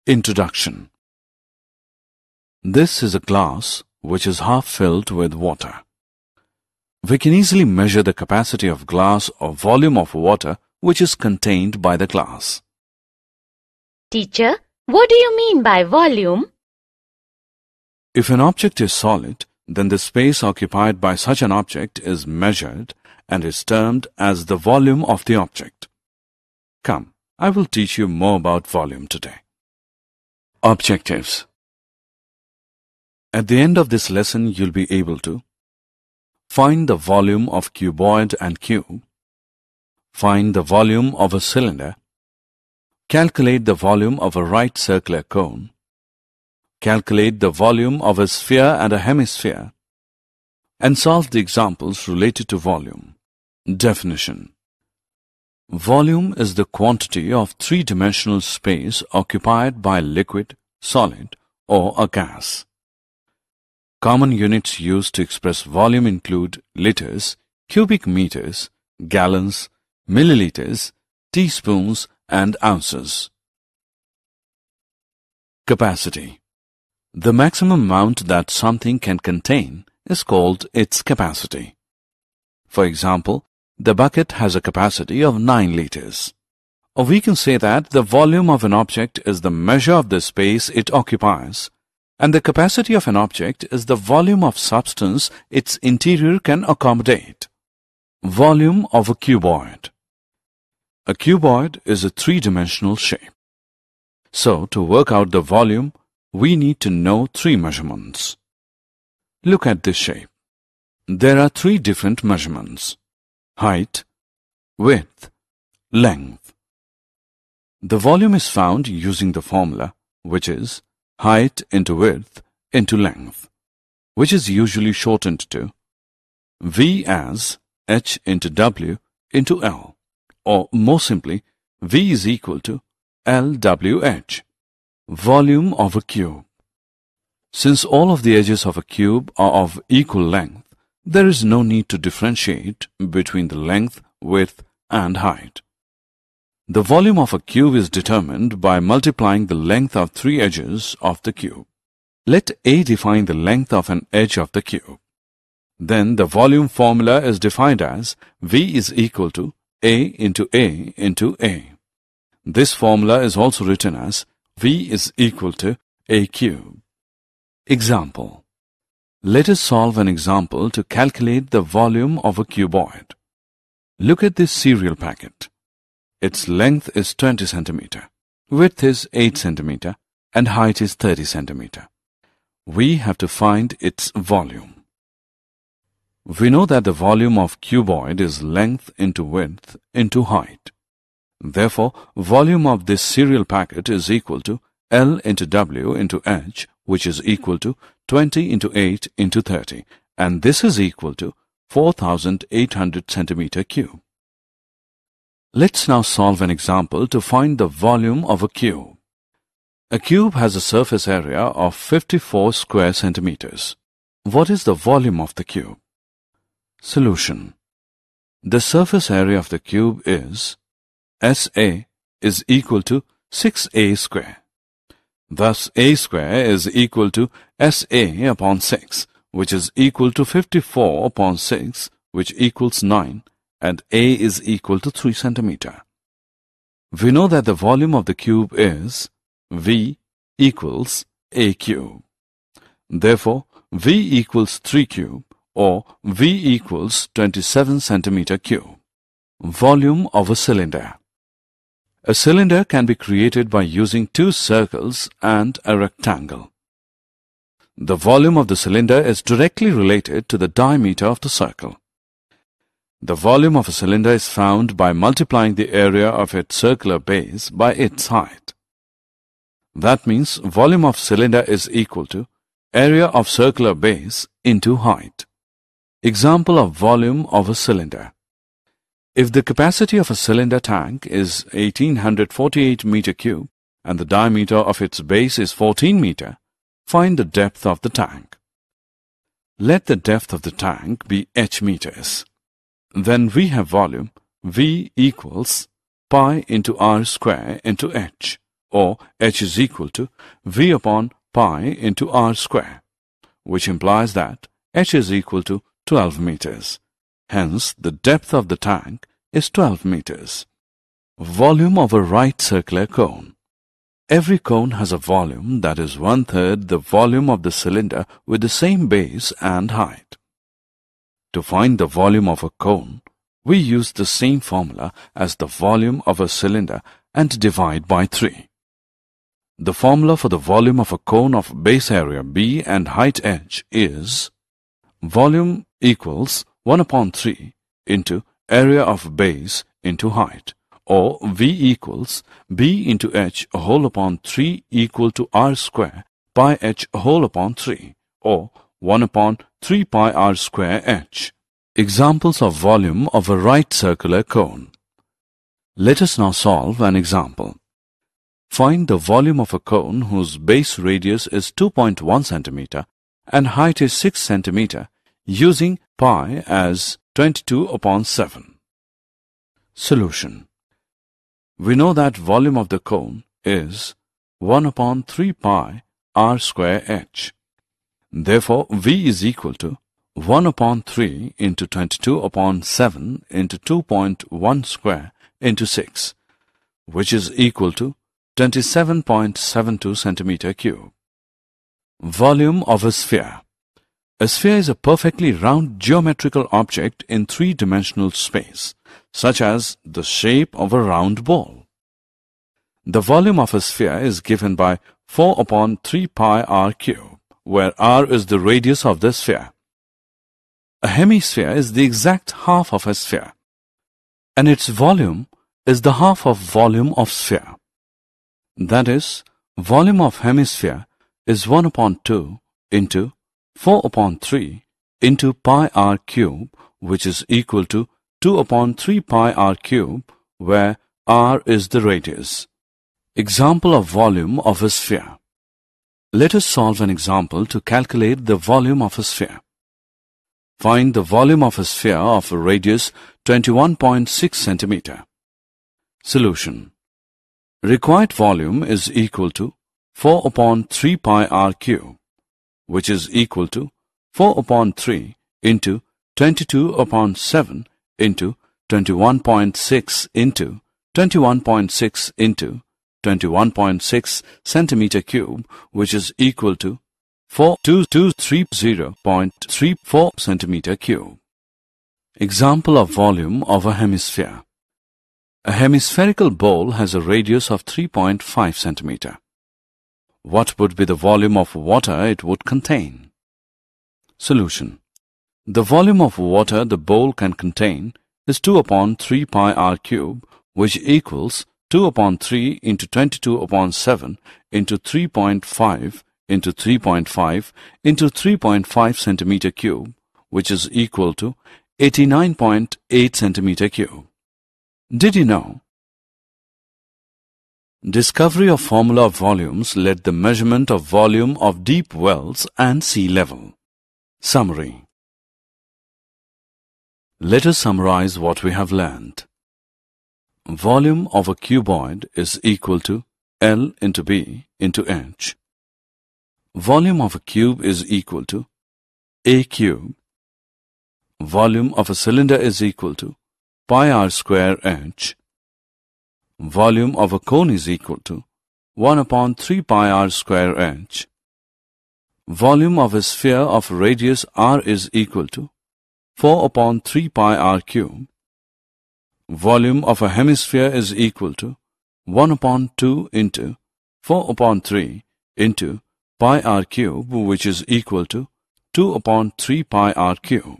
Introduction. This is a glass which is half filled with water. We can easily measure the capacity of glass or volume of water which is contained by the glass. Teacher, what do you mean by volume? If an object is solid, then the space occupied by such an object is measured and is termed as the volume of the object. Come, I will teach you more about volume today. Objectives. At the end of this lesson, you'll be able to find the volume of cuboid and cube, find the volume of a cylinder, calculate the volume of a right circular cone, calculate the volume of a sphere and a hemisphere, and solve the examples related to volume. Definition. Volume is the quantity of three-dimensional space occupied by liquid, solid, or a gas. Common units used to express volume include liters, cubic meters, gallons, milliliters, teaspoons, and ounces. Capacity. The maximum amount that something can contain is called its capacity. For example, the bucket has a capacity of 9 liters. Or we can say that the volume of an object is the measure of the space it occupies, and the capacity of an object is the volume of substance its interior can accommodate. Volume of a cuboid. A cuboid is a three-dimensional shape. So, to work out the volume, we need to know three measurements. Look at this shape. There are three different measurements: height, width, length. The volume is found using the formula, which is height into width into length, which is usually shortened to V as h into W into L, or more simply, V is equal to LWH, volume of a cube. Since all of the edges of a cube are of equal length, there is no need to differentiate between the length, width, and height. The volume of a cube is determined by multiplying the length of three edges of the cube. Let A define the length of an edge of the cube. Then the volume formula is defined as V is equal to A into A into A. This formula is also written as V is equal to A cube. Example. Let us solve an example to calculate the volume of a cuboid. Look at this cereal packet. Its length is 20 cm, width is 8 cm, and height is 30 cm. We have to find its volume. We know that the volume of cuboid is length into width into height. Therefore, volume of this cereal packet is equal to L into W into H, which is equal to 20 into 8 into 30, and this is equal to 4,800 centimeter cube. Let's now solve an example to find the volume of a cube. A cube has a surface area of 54 square centimeters. What is the volume of the cube? Solution. The surface area of the cube is SA is equal to 6A square. Thus, A square is equal to SA upon 6, which is equal to 54 upon 6, which equals 9, and A is equal to 3 centimeter. We know that the volume of the cube is V equals A cube. Therefore, V equals 3 cube, or V equals 27 centimeter cube. Volume of a cylinder. A cylinder can be created by using two circles and a rectangle. The volume of the cylinder is directly related to the diameter of the circle. The volume of a cylinder is found by multiplying the area of its circular base by its height. That means volume of cylinder is equal to area of circular base into height. Example of volume of a cylinder. If the capacity of a cylinder tank is 1848 meter cube and the diameter of its base is 14 meter, find the depth of the tank. Let the depth of the tank be h meters. Then we have volume V equals pi into r square into h, or h is equal to v upon pi into r square, which implies that h is equal to 12 meters. Hence, the depth of the tank is 12 meters. Volume of a right circular cone. Every cone has a volume that is 1/3 the volume of the cylinder with the same base and height. To find the volume of a cone, we use the same formula as the volume of a cylinder and divide by 3. The formula for the volume of a cone of base area B and height h is volume equals 1 upon 3 into area of base into height, or V equals B into h whole upon 3 equal to r square pi h whole upon 3, or 1 upon 3 pi r square h. Examples of volume of a right circular cone. Let us now solve an example. Find the volume of a cone whose base radius is 2.1 centimeter and height is 6 centimeter using pi as 22 upon 7. Solution. We know that volume of the cone is 1 upon 3 pi r square h. Therefore, V is equal to 1 upon 3 into 22 upon 7 into 2.1 square into 6, which is equal to 27.72 centimeter cube. Volume of a sphere. A sphere is a perfectly round geometrical object in three-dimensional space, such as the shape of a round ball. The volume of a sphere is given by 4 upon 3 pi r cube, where r is the radius of the sphere. A hemisphere is the exact half of a sphere, and its volume is the half of volume of sphere. That is, volume of hemisphere is 1 upon 2 into 4 upon 3 into pi r cube, which is equal to 2 upon 3 pi r cube, where r is the radius. Example of volume of a sphere. Let us solve an example to calculate the volume of a sphere. Find the volume of a sphere of a radius 21.6 centimeter. Solution. Required volume is equal to 4 upon 3 pi r cube, which is equal to 4 upon 3 into 22 upon 7 into 21.6 into 21.6 into 21.6 centimeter cube, which is equal to 4230.34 centimeter cube. Example of volume of a hemisphere. A hemispherical bowl has a radius of 3.5 centimeter. What would be the volume of water it would contain? Solution. The volume of water the bowl can contain is 2 upon 3 pi r cube, which equals 2 upon 3 into 22 upon 7 into 3.5 into 3.5 into 3.5 centimeter cube, which is equal to 89.8 centimeter cube. Did you know? Discovery of formula of volumes led the measurement of volume of deep wells and sea level. Summary. Let us summarize what we have learned. Volume of a cuboid is equal to L into B into H. Volume of a cube is equal to A cube. Volume of a cylinder is equal to pi r square h. Volume of a cone is equal to 1 upon 3 pi r square h. Volume of a sphere of radius r is equal to 4 upon 3 pi r cube. Volume of a hemisphere is equal to 1 upon 2 into 4 upon 3 into pi r cube, which is equal to 2 upon 3 pi r cube.